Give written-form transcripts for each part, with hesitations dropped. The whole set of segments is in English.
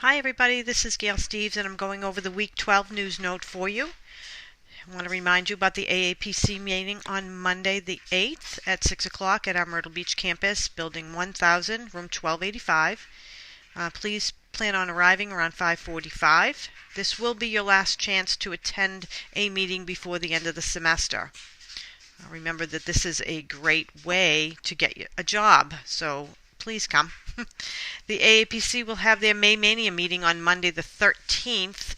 Hi everybody, this is Gail Steves and I'm going over the Week 12 news note for you. I want to remind you about the AAPC meeting on Monday the 8th at 6 o'clock at our Myrtle Beach campus, Building 1000, Room 1285. Please plan on arriving around 5:45. This will be your last chance to attend a meeting before the end of the semester. Remember that this is a great way to get a job, so please come. The AAPC will have their May Mania meeting on Monday the 13th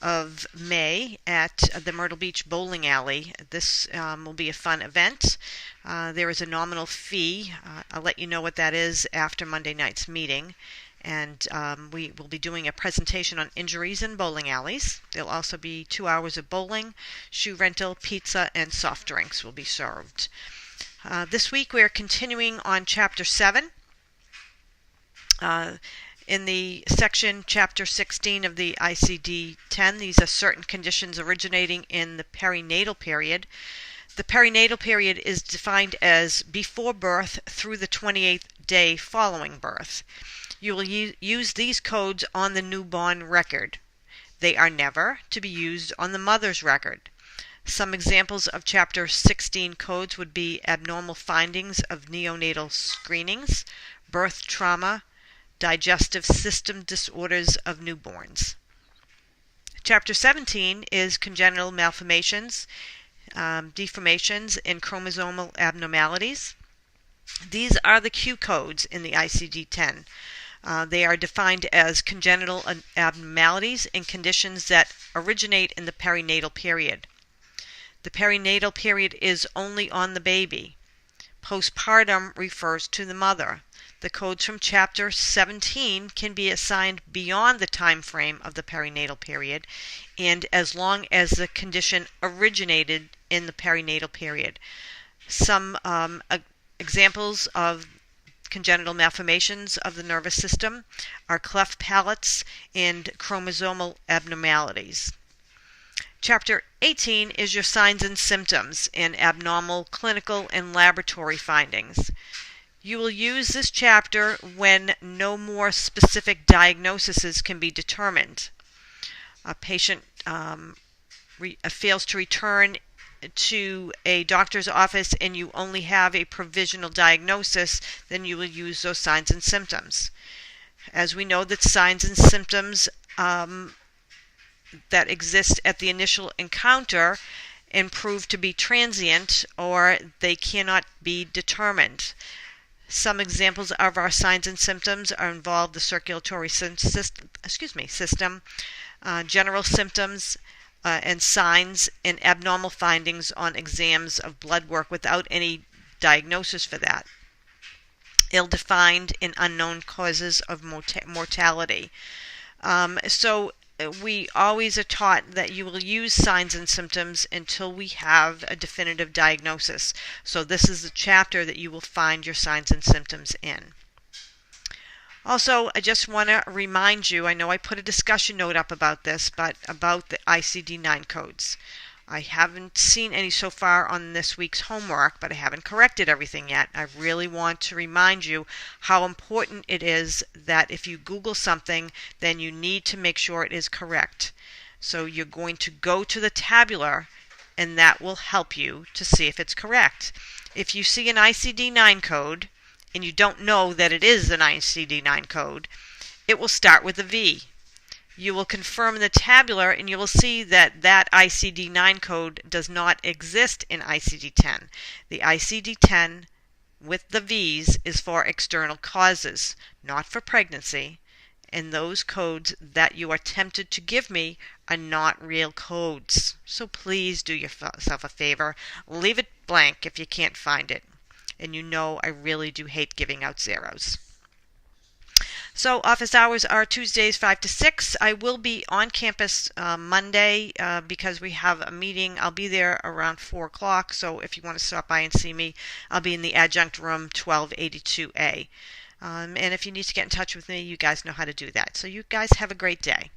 of May at the Myrtle Beach Bowling Alley. This will be a fun event. There is a nominal fee. I'll let you know what that is after Monday night's meeting. And we will be doing a presentation on injuries in bowling alleys. There'll also be 2 hours of bowling, shoe rental, pizza, and soft drinks will be served. This week we're continuing on Chapter 7. In the section Chapter 16 of the ICD-10, these are certain conditions originating in the perinatal period. The perinatal period is defined as before birth through the 28th day following birth. You will use these codes on the newborn record. They are never to be used on the mother's record. Some examples of Chapter 16 codes would be abnormal findings of neonatal screenings, birth trauma, digestive system disorders of newborns. Chapter 17 is congenital malformations, deformations, and chromosomal abnormalities. These are the Q codes in the ICD-10. They are defined as congenital abnormalities and conditions that originate in the perinatal period. The perinatal period is only on the baby. Postpartum refers to the mother. The codes from Chapter 17 can be assigned beyond the time frame of the perinatal period and as long as the condition originated in the perinatal period. Some examples of congenital malformations of the nervous system are cleft palates and chromosomal abnormalities. Chapter 18 is your signs and symptoms and abnormal clinical and laboratory findings. You will use this chapter when no more specific diagnoses can be determined. A patient fails to return to a doctor's office and you only have a provisional diagnosis, then you will use those signs and symptoms. As we know that signs and symptoms that exist at the initial encounter and prove to be transient or they cannot be determined. Some examples of our signs and symptoms are involved the circulatory system, general symptoms and signs, and abnormal findings on exams of blood work without any diagnosis for that. Ill-defined and unknown causes of mortality. So we always are taught that you will use signs and symptoms until we have a definitive diagnosis. So this is the chapter that you will find your signs and symptoms in. Also, I just want to remind you, I know I put a discussion note up about this, but about the ICD-9 codes. I haven't seen any so far on this week's homework, but I haven't corrected everything yet. I really want to remind you how important it is that if you Google something, then you need to make sure it is correct. So you're going to go to the tabular, and that will help you to see if it's correct. If you see an ICD-9 code, and you don't know that it is an ICD-9 code, it will start with a V. You will confirm in the tabular and you will see that that ICD-9 code does not exist in ICD-10. The ICD-10 with the V's is for external causes, not for pregnancy, and those codes that you are tempted to give me are not real codes. So please do yourself a favor, leave it blank if you can't find it. And you know I really do hate giving out zeros. So office hours are Tuesdays 5 to 6. I will be on campus Monday because we have a meeting. I'll be there around 4 o'clock. So if you want to stop by and see me, I'll be in the adjunct room 1282A. And if you need to get in touch with me, you guys know how to do that. So you guys have a great day.